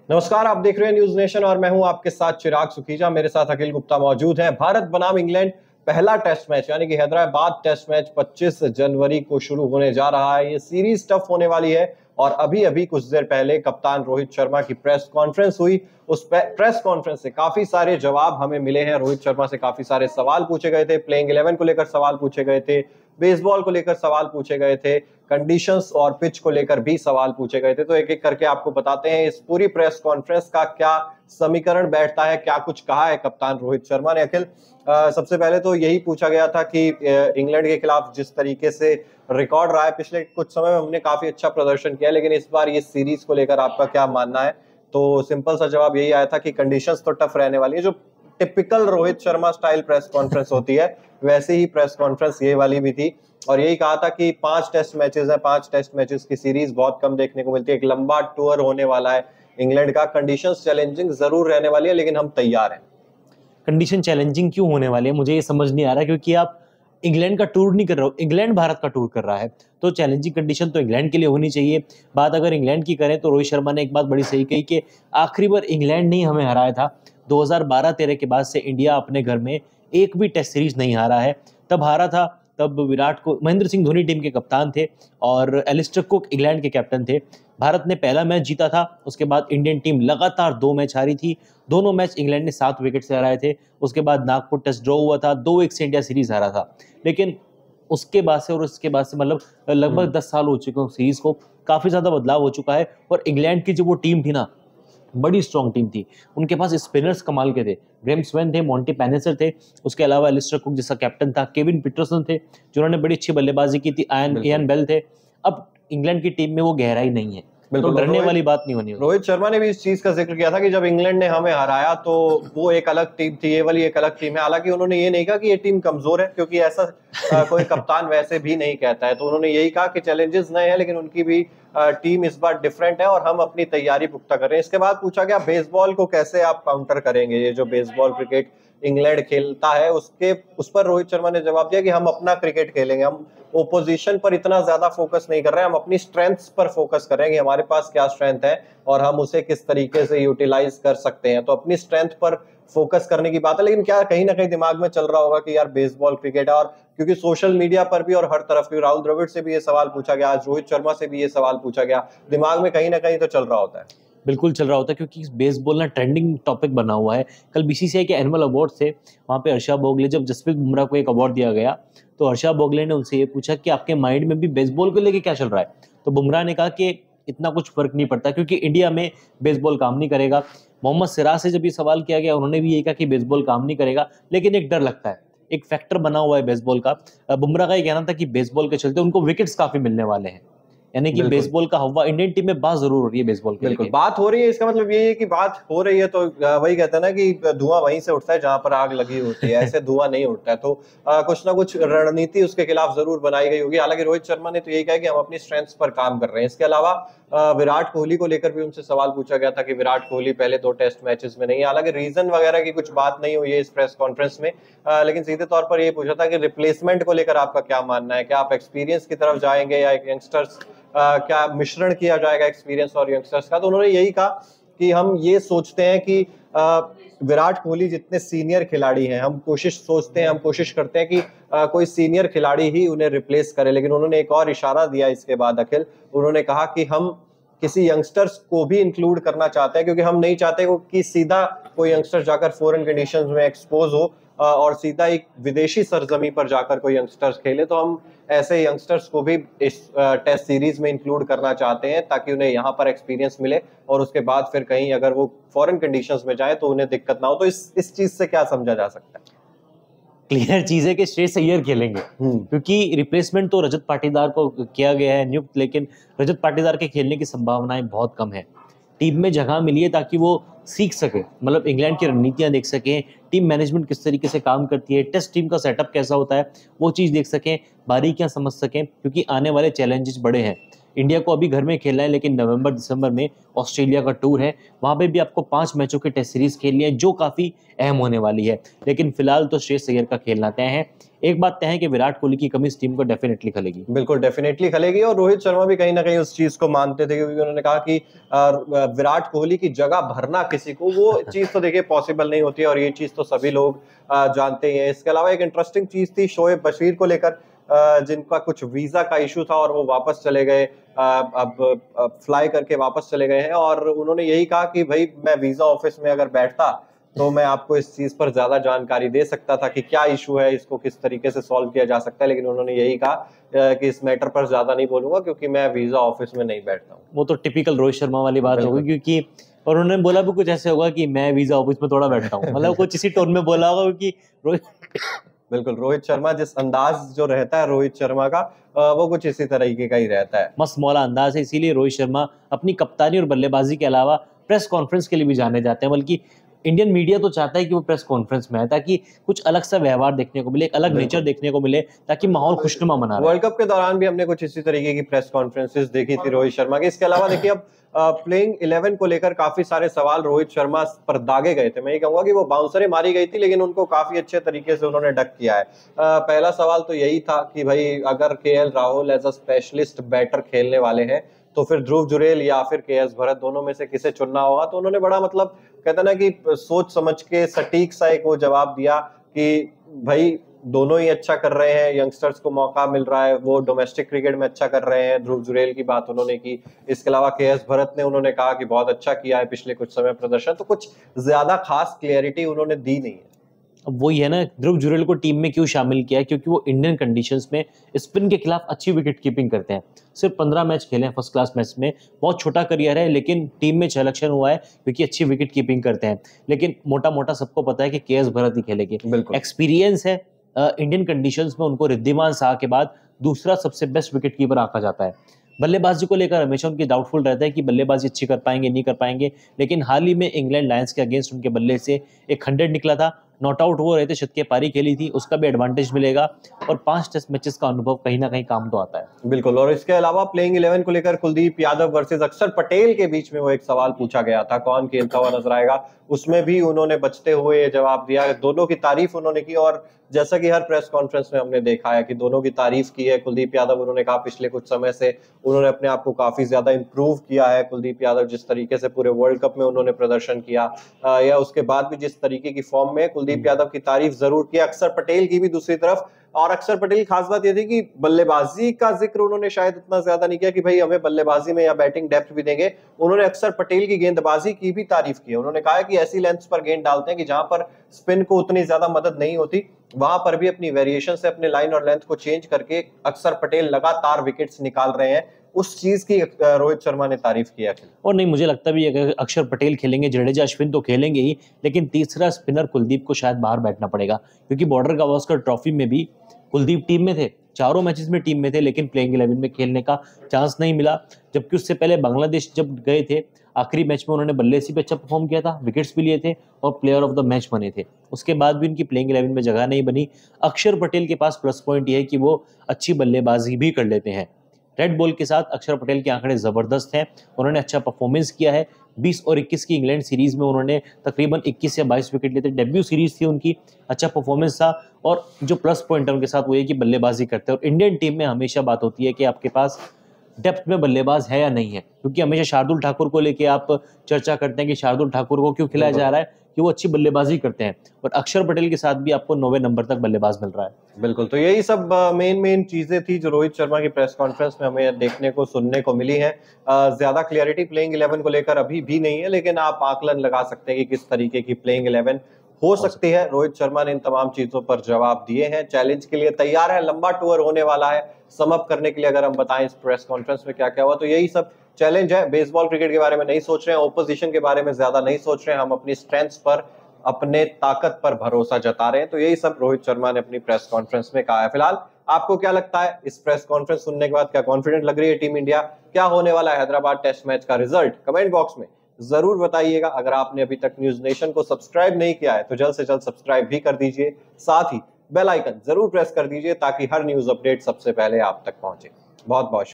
नमस्कार, आप देख रहे हैं न्यूज नेशन और मैं हूं आपके साथ चिराग सुखीजा। मेरे साथ अखिल गुप्ता मौजूद हैं। भारत बनाम इंग्लैंड पहला टेस्ट मैच यानी कि हैदराबाद टेस्ट मैच 25 जनवरी को शुरू होने जा रहा है। ये सीरीज टफ होने वाली है और अभी अभी कुछ देर पहले कप्तान रोहित शर्मा की प्रेस कॉन्फ्रेंस हुई। उस प्रेस कॉन्फ्रेंस से काफी सारे जवाब हमें मिले हैं। रोहित शर्मा से काफी सारे सवाल पूछे गए थे, प्लेइंग 11 को लेकर सवाल पूछे गए थे, बेसबॉल को लेकर सवाल पूछे गए थे, कंडीशंस और पिच को लेकर भी सवाल पूछे गए थे। तो एक एक करके आपको बताते हैं इस पूरी प्रेस कॉन्फ्रेंस का क्या समीकरण बैठता है, क्या कुछ कहा है कप्तान रोहित शर्मा ने। अखिल, सबसे पहले तो यही पूछा गया था कि इंग्लैंड के खिलाफ जिस तरीके से रिकॉर्ड रहा है पिछले कुछ समय में, हमने काफी अच्छा प्रदर्शन किया, लेकिन इस बार ये सीरीज को लेकर आपका क्या मानना है। तो सिंपल सा जवाब यही आया था कि कंडीशंस तो टफ रहने वाली है। जो typical Rohit Sharma style press conference होती है वैसे ही प्रेस कॉन्फ्रेंस ये वाली भी थी और यही कहा था कि 5 टेस्ट मैचेस हैं, 5 टेस्ट मैचेस की सीरीज बहुत कम देखने को मिलती है। एक लंबा टूर होने वाला है इंग्लैंड का। कंडीशंस चैलेंजिंग जरूर रहने वाली है लेकिन हम तैयार हैं। कंडीशन चैलेंजिंग क्यों होने वाली है मुझे ये समझ नहीं आ रहा, क्योंकि आप इंग्लैंड का टूर नहीं कर रहे हो, इंग्लैंड भारत का टूर कर रहा है, तो चैलेंजिंग कंडीशन तो इंग्लैंड के लिए होनी चाहिए। बात अगर इंग्लैंड की करें तो रोहित शर्मा ने एक बात बड़ी सही कही कि आखिरी बार इंग्लैंड ने हमें हराया था 2012-13 के बाद से इंडिया अपने घर में एक भी टेस्ट सीरीज नहीं हारा है। तब हारा था, तब विराट को महेंद्र सिंह धोनी टीम के कप्तान थे और एलिस्टर कुक इंग्लैंड के कैप्टन थे। भारत ने पहला मैच जीता था, उसके बाद इंडियन टीम लगातार 2 मैच हारी थी। दोनों मैच इंग्लैंड ने 7 विकेट से हराए थे। उसके बाद नागपुर टेस्ट ड्रॉ हुआ था, 2-1 से इंडिया सीरीज हारा था। लेकिन उसके बाद से और उसके बाद से मतलब लगभग 10 साल हो चुके हैं सीरीज को, काफी ज्यादा बदलाव हो चुका है। और इंग्लैंड की जो वो टीम थी ना, बड़ी स्ट्रॉन्ग टीम थी। उनके पास स्पिनर्स कमाल के थे, ग्रेम स्वेन थे, मॉन्टी पैनेसर थे, उसके अलावा एलिस्टर कुक जैसा कैप्टन था, केविन पीटरसन थे जिन्होंने बड़ी अच्छी बल्लेबाजी की थी, इयान बेल थे। अब इंग्लैंड की टीम में वो गहराई नहीं है, तो डरने वाली बात नहीं होनी। रोहित शर्मा ने भी इस चीज का जिक्र किया था कि जब इंग्लैंड ने हमें हराया तो वो एक अलग टीम थी, ये वाली एक अलग टीम है। हालांकि उन्होंने ये नहीं कहा कि ये टीम कमजोर है, क्योंकि ऐसा कोई कप्तान वैसे भी नहीं कहता है। तो उन्होंने यही कहा कि चैलेंजेस नए हैं लेकिन उनकी भी टीम इस बार डिफरेंट है और हम अपनी तैयारी पुख्ता कर रहे हैं। इसके बाद पूछा गया बेसबॉल को कैसे आप काउंटर करेंगे, ये जो बेसबॉल क्रिकेट इंग्लैंड खेलता है उस पर रोहित शर्मा ने जवाब दिया कि हम अपना क्रिकेट खेलेंगे। हम ओपोजिशन पर इतना ज्यादा फोकस नहीं कर रहे हैं, हम अपनी स्ट्रेंथ्स पर फोकस कर रहे हैं कि हमारे पास क्या स्ट्रेंथ है और हम उसे किस तरीके से यूटिलाइज कर सकते हैं। तो अपनी स्ट्रेंथ पर फोकस करने की बात है। लेकिन क्या कहीं ना कहीं दिमाग में चल रहा होगा कि यार बेसबॉल क्रिकेट है, और क्योंकि सोशल मीडिया पर भी और हर तरफ भी राहुल द्रविड़ से भी ये सवाल पूछा गया, आज रोहित शर्मा से भी ये सवाल पूछा गया, दिमाग में कहीं ना कहीं तो चल रहा होता है। बिल्कुल चल रहा होता है, क्योंकि बेसबॉल ना ट्रेंडिंग टॉपिक बना हुआ है। कल बीसीसीआई के एनुअल अवार्ड थे, वहाँ पे हर्षा भोगले, जब जसप्रीत बुमराह को एक अवार्ड दिया गया तो हर्षा भोगले ने उनसे ये पूछा कि आपके माइंड में भी बेसबॉल को लेके क्या चल रहा है। तो बुमराह ने कहा कि इतना कुछ फर्क नहीं पड़ता क्योंकि इंडिया में बेसबॉल काम नहीं करेगा। मोहम्मद सिराज से जब ये सवाल किया गया, उन्होंने भी यही कहा कि बेसबॉल काम नहीं करेगा, लेकिन एक डर लगता है, एक फैक्टर बना हुआ है बेसबॉल का। बुमराह का ये कहना था कि बेसबॉल के चलते उनको विकेट्स काफी मिलने वाले हैं, यानी कि बेसबॉल का हवा इंडियन टीम में बात जरूर हो रही है बेसबॉल के। बिल्कुल बात हो रही है, इसका मतलब ये है कि बात हो रही है। तो वही कहते हैं ना कि धुआं वहीं से उठता है जहां पर आग लगी होती है, ऐसे धुआं नहीं उठता है। तो कुछ ना कुछ रणनीति उसके खिलाफ जरूर बनाई गई होगी। हालांकि रोहित शर्मा ने तो यही कहा कि हम अपनी स्ट्रेंथ्स पर काम कर रहे हैं। इसके अलावा विराट कोहली को लेकर भी उनसे सवाल पूछा गया था कि विराट कोहली पहले 2 टेस्ट मैचेस में नहीं है। हालांकि रीजन वगैरह की कुछ बात नहीं हुई है इस प्रेस कॉन्फ्रेंस में, लेकिन सीधे तौर पर ये पूछा था कि रिप्लेसमेंट को लेकर आपका क्या मानना है, क्या आप एक्सपीरियंस की तरफ जाएंगे या एक यंगस्टर्स क्या मिश्रण किया जाएगा एक्सपीरियंस और यंगस्टर्स का। तो उन्होंने यही कहा कि हम ये सोचते हैं कि विराट कोहली जितने सीनियर खिलाड़ी हैं, हम कोशिश करते हैं कि कोई सीनियर खिलाड़ी ही उन्हें रिप्लेस करे। लेकिन उन्होंने एक और इशारा दिया इसके बाद अखिल, उन्होंने कहा कि हम किसी यंगस्टर्स को भी इंक्लूड करना चाहते हैं, क्योंकि हम नहीं चाहते कि सीधा कोई यंगस्टर जाकर फॉरेन कंडीशंस में एक्सपोज हो और सीधा एक विदेशी सरजमी पर जाकर कोई यंगस्टर्स खेले। तो हम ऐसे यंगस्टर्स को भी इस टेस्ट सीरीज में इंक्लूड करना चाहते हैं ताकि उन्हें यहाँ पर एक्सपीरियंस मिले और उसके बाद फिर कहीं अगर वो फॉरेन कंडीशंस में जाए तो उन्हें दिक्कत ना हो। तो इस चीज से क्या समझा जा सकता है? क्लियर चीज है कि श्रेयस अय्यर खेलेंगे, क्योंकि रिप्लेसमेंट तो रजत पाटीदार को किया गया है नियुक्त, लेकिन रजत पाटीदार के खेलने की संभावनाएं बहुत कम है। टीम में जगह मिली है ताकि वो सीख सके, मतलब इंग्लैंड की रणनीतियां देख सकें, टीम मैनेजमेंट किस तरीके से काम करती है, टेस्ट टीम का सेटअप कैसा होता है, वो चीज़ देख सकें, बारीकियां समझ सकें, क्योंकि आने वाले चैलेंजेस बड़े हैं। इंडिया को अभी घर में खेलना है, लेकिन नवंबर दिसंबर में ऑस्ट्रेलिया का टूर है, वहाँ पे भी आपको 5 मैचों की टेस्ट सीरीज खेलनी है जो काफ़ी अहम होने वाली है। लेकिन फिलहाल तो श्रेयस अय्यर का खेलना तय है। एक बात तय है कि विराट कोहली की कमी इस टीम को डेफिनेटली खलेगी। बिल्कुल डेफिनेटली खलेगी, और रोहित शर्मा भी कहीं ना कहीं उस चीज को मानते थे, क्योंकि उन्होंने कहा कि विराट कोहली की जगह भरना किसी को, वो चीज तो देखिए पॉसिबल नहीं होती है, और ये चीज तो सभी लोग जानते हैं। इसके अलावा एक इंटरेस्टिंग चीज थी शोएब बशीर को लेकर, जिनका कुछ वीजा का इशू था और वो वापस चले गए, अब फ्लाई करके वापस चले गए हैं, और उन्होंने यही कहा कि भाई मैं वीजा ऑफिस में अगर बैठता तो मैं आपको इस चीज पर ज्यादा जानकारी दे सकता था कि क्या इशू है, इसको किस तरीके से सॉल्व किया जा सकता है, लेकिन उन्होंने यही कहा कि इस मैटर पर ज्यादा नहीं बोलूंगा क्योंकि मैं वीजा ऑफिस में नहीं बैठता हूँ। वो तो टिपिकल रोहित शर्मा वाली बात होगी, क्योंकि और उन्होंने बोला भी कुछ ऐसे होगा कि मैं वीजा ऑफिस में थोड़ा बैठता हूँ, मतलब कुछ इसी टोन में बोला होगा, क्योंकि बिल्कुल रोहित शर्मा जिस अंदाज जो रहता है रोहित शर्मा का, वो कुछ इसी तरीके का ही रहता है, मस्त मौला अंदाज है। इसीलिए रोहित शर्मा अपनी कप्तानी और बल्लेबाजी के अलावा प्रेस कॉन्फ्रेंस के लिए भी जाने जाते हैं, बल्कि इंडियन मीडिया तो चाहता है कि वो प्रेस कॉन्फ्रेंस में आए ताकि कुछ अलग सा व्यवहार देखने को मिले, एक अलग नेचर देखने को मिले, ताकि माहौल खुशनुमा बना रहे। वर्ल्ड कप के दौरान भी हमने कुछ इसी तरीके की प्रेस कॉन्फ्रेंसेस देखी थी रोहित शर्मा की। इसके अलावा देखिए अब प्लेइंग 11 को लेकर काफी सारे सवाल रोहित शर्मा पर दागे गए थे। मैं ये कहूंगा कि वो बाउंसरें मारी गई थी, लेकिन उनको काफी अच्छे तरीके से उन्होंने डक किया है। पहला सवाल तो यही था कि भाई अगर KL Rahul as a specialist batter खेलने वाले हैं तो फिर ध्रुव जुरेल या फिर केएस भरत, दोनों में से किसे चुनना होगा। तो उन्होंने बड़ा मतलब कहते ना कि सोच समझ के सटीक सा एक वो जवाब दिया कि भाई दोनों ही अच्छा कर रहे हैं, यंगस्टर्स को मौका मिल रहा है, वो डोमेस्टिक क्रिकेट में अच्छा कर रहे हैं। ध्रुव जुरेल की बात उन्होंने की। इसके अलावा केएस भरत ने उन्होंने कहा कि बहुत अच्छा किया है पिछले कुछ समय प्रदर्शन। तो कुछ ज्यादा खास क्लियरिटी उन्होंने दी नहीं है। अब वही है ना, ध्रुव जुरेल को टीम में क्यों शामिल किया है, क्योंकि वो इंडियन कंडीशंस में स्पिन के खिलाफ अच्छी विकेट कीपिंग करते हैं। सिर्फ 15 मैच खेले हैं फर्स्ट क्लास मैच में, बहुत छोटा करियर है, लेकिन टीम में सिलेक्शन हुआ है क्योंकि अच्छी विकेट कीपिंग करते हैं। लेकिन मोटा मोटा सबको पता है कि केएस भरत ही खेलेंगे, एक्सपीरियंस है। इंडियन कंडीशंस में उनको रिद्धिमान शाह के बाद दूसरा सबसे बेस्ट विकेट कीपर आंका जाता है। बल्लेबाजी को लेकर हमेशा उनकी डाउटफुल रहता है कि बल्लेबाजी अच्छी कर पाएंगे नहीं कर पाएंगे, लेकिन हाल ही में इंग्लैंड लायंस के अगेंस्ट उनके बल्ले से एक 100 निकला था, नॉट आउट हो रहे थे, शतकीय पारी खेली थी, उसका भी एडवांटेज मिलेगा, और 5 टेस्ट मैचेस का अनुभव कहीं ना कहीं काम तो आता है। बिल्कुल। और इसके अलावा प्लेइंग 11 को लेकर कुलदीप यादव वर्सेस अक्षर पटेल के बीच में वो एक सवाल पूछा गया था, कौन खेलता हुआ नजर आएगा, उसमें भी उन्होंने बचते हुए जवाब दिया। दोनों की तारीफ उन्होंने की, और जैसा कि हर प्रेस कॉन्फ्रेंस में हमने देखा है कि दोनों की तारीफ की है। कुलदीप यादव उन्होंने कहा पिछले कुछ समय से उन्होंने अपने आप को काफी ज्यादा इंप्रूव किया है। कुलदीप यादव जिस तरीके से पूरे वर्ल्ड कप में उन्होंने प्रदर्शन किया, या उसके बाद भी जिस तरीके की फॉर्म में, कुलदीप यादव की तारीफ जरूर की। अक्षर पटेल की भी दूसरी तरफ, और अक्षर पटेल की खास बात यह थी कि बल्लेबाजी का जिक्र उन्होंने शायद इतना ज्यादा नहीं किया कि भाई हमें बल्लेबाजी में या बैटिंग डेप्थ भी देंगे। उन्होंने अक्षर पटेल की गेंदबाजी की भी तारीफ की। उन्होंने कहा कि ऐसी लेंथ पर गेंद डालते हैं कि जहां पर स्पिन को उतनी ज्यादा मदद नहीं होती, वहां पर भी अपनी वेरिएशन से अपने लाइन और लेंथ को चेंज करके अक्षर पटेल लगातार विकेट्स निकाल रहे हैं। उस चीज की रोहित शर्मा ने तारीफ किया। और नहीं, मुझे लगता भी अगर अक्षर पटेल खेलेंगे, जडेजा अश्विन तो खेलेंगे ही, लेकिन तीसरा स्पिनर कुलदीप को शायद बाहर बैठना पड़ेगा, क्योंकि बॉर्डर गावस्कर ट्रॉफी में भी कुलदीप टीम में थे, चारों मैचेस में टीम में थे, लेकिन प्लेइंग 11 में खेलने का चांस नहीं मिला। जबकि उससे पहले बांग्लादेश जब गए थे, आखिरी मैच में उन्होंने बल्लेबाजी पे अच्छा परफॉर्म किया था, विकेट्स भी लिए थे और प्लेयर ऑफ द मैच बने थे। उसके बाद भी उनकी प्लेइंग 11 में जगह नहीं बनी। अक्षर पटेल के पास प्लस पॉइंट ये है कि वो अच्छी बल्लेबाजी भी कर लेते हैं। रेड बॉल के साथ अक्षर पटेल के आंकड़े जबरदस्त हैं, उन्होंने अच्छा परफॉर्मेंस किया है। 20 और 21 की इंग्लैंड सीरीज में उन्होंने तकरीबन 21 या 22 विकेट लेते, डेब्यू सीरीज थी उनकी, अच्छा परफॉर्मेंस था। और जो प्लस पॉइंट है उनके साथ वो ये कि बल्लेबाजी करते हैं। और इंडियन टीम में हमेशा बात होती है कि आपके पास डेप्थ में बल्लेबाज है या नहीं है, क्योंकि हमेशा शार्दुल ठाकुर को लेके आप चर्चा करते हैं कि शार्दुल ठाकुर को क्यों खिलाया जा रहा है, कि वो अच्छी बल्लेबाजी करते हैं, और अक्षर पटेल के साथ भी आपको 9वें नंबर तक बल्लेबाज मिल रहा है। बिल्कुल। तो यही सब मेन चीजें थी जो रोहित शर्मा की प्रेस कॉन्फ्रेंस में हमें देखने को सुनने को मिली है। ज्यादा क्लियरिटी प्लेइंग 11 को लेकर अभी भी नहीं है, लेकिन आप आकलन लगा सकते हैं कि किस तरीके की प्लेइंग 11 हो सकती है। रोहित शर्मा ने इन तमाम चीजों पर जवाब दिए हैं, चैलेंज के लिए तैयार है, लंबा टूर होने वाला है। सम अप करने के लिए अगर हम बताएं इस प्रेस कॉन्फ्रेंस में क्या क्या हुआ, तो यही सब चैलेंज है। बेसबॉल क्रिकेट के बारे में नहीं सोच रहे हैं, ओपोजिशन के बारे में ज्यादा नहीं सोच रहे हैं, हम अपनी स्ट्रेंथ्स पर, अपने ताकत पर भरोसा जता रहे हैं। तो यही सब रोहित शर्मा ने अपनी प्रेस कॉन्फ्रेंस में कहा है। फिलहाल आपको क्या लगता है इस प्रेस कॉन्फ्रेंस सुनने के बाद, क्या कॉन्फिडेंट लग रही है टीम इंडिया? क्या होने वाला है हैदराबाद टेस्ट मैच का रिजल्ट? कमेंट बॉक्स में जरूर बताइएगा। अगर आपने अभी तक न्यूज नेशन को सब्सक्राइब नहीं किया है तो जल्द से जल्द सब्सक्राइब भी कर दीजिए, साथ ही बेल आइकन जरूर प्रेस कर दीजिए ताकि हर न्यूज अपडेट सबसे पहले आप तक पहुंचे। बहुत बहुत